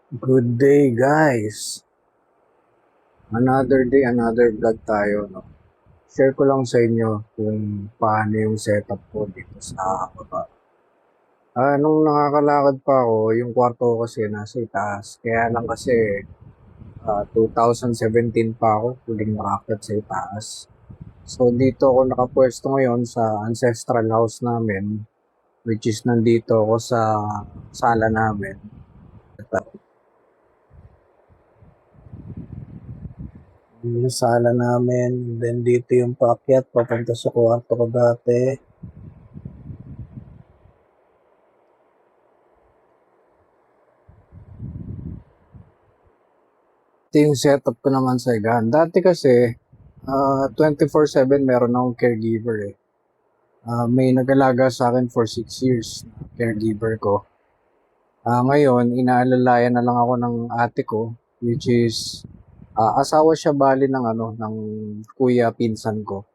Good day, guys. Another day, another vlog tayo, no? Share ko lang sa inyo kung paano yung setup ko dito sa baba. Nung nakakalakad pa ako, yung kwarto ko kasi nasa itaas. Kaya lang kasi 2017 pa ako huling nakakit sa itaas. So dito ako nakapwesto ngayon sa ancestral house namin, which is nandito ako sa sala namin. Yung sala namin, then dito yung paakyat papunta sa kwarto ko dati. Ito yung setup ko naman sa higaan. Dati kasi, 24/7 meron akong caregiver eh. May nag-alaga sa akin for 6 years, caregiver ko. Ngayon, inaalalayan na lang ako ng ate ko, which is, asawa siya bali ng ng kuya pinsan ko.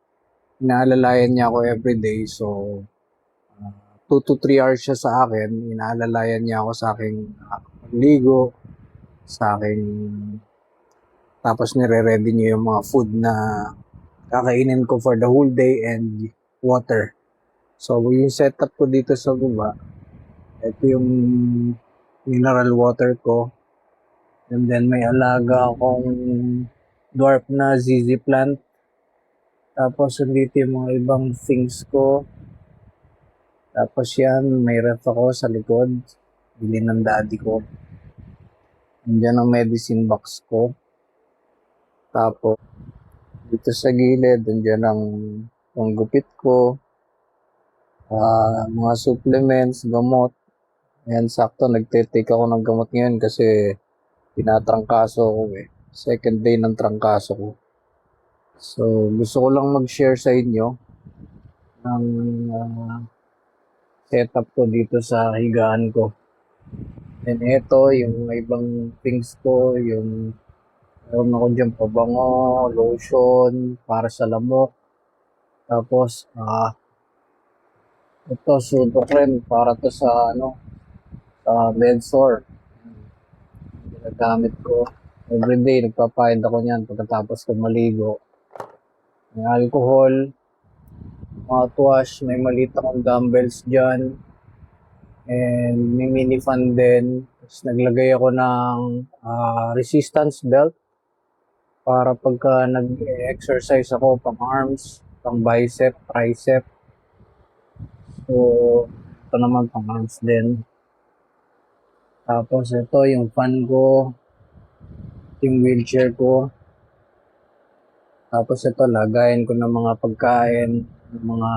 Inaalalayan niya ako everyday, so 2 to 3 hours siya sa akin. Inaalalayan niya ako sa aking ligo, sa aking tapos nire-ready niyo yung mga food na kakainin ko for the whole day and water. So, yung setup ko dito sa baba, ito yung mineral water ko. And then may alaga akong dwarf na ZZ plant. Tapos dito yung mga ibang things ko. Tapos yan, may ref ako sa likod. Bili ng daddy ko. Nandiyan ang medicine box ko. Tapos dito sa gilid, nandiyan ang panggupit ko. Mga supplements, gamot. Ayan, sakto, nagtitake ako ng gamot ngayon kasi tinatrangkaso ko eh. Second day ng trangkaso ko. So, gusto ko lang mag-share sa inyo ng setup ko dito sa higaan ko. And ito, yung ibang things ko, yung meron ako dyan pabango, lotion, para sa lamok. Tapos, ito, Sudocrem, para to sa, sa bed sore. Ginagamit ko. Everyday, nagpapahid ako niyan pagkatapos ko maligo. May alcohol, mouthwash, may maliit akong dumbbells dyan. And may mini fan din. Tapos naglagay ako ng resistance belt para pagka nag-exercise ako pang arms, pang bicep, tricep. So, ito naman pang arms din. Tapos ito yung fan ko, yung wheelchair ko. Tapos ito lagayin ko ng mga pagkain, ng mga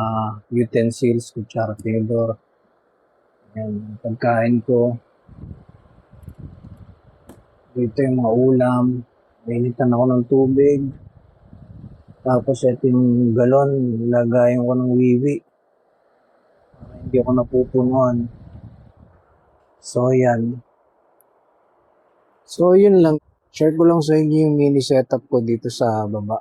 utensils, kutsara, tinidor. Ayan, pagkain ko. Dito yung mga ulam. Nainitan ako ng tubig. Tapos ito yung galon, lagayin ko ng wiwi. Para hindi ako napupunuan. So, yan. So, yun lang. Share ko lang sa inyo yung mini setup ko dito sa baba.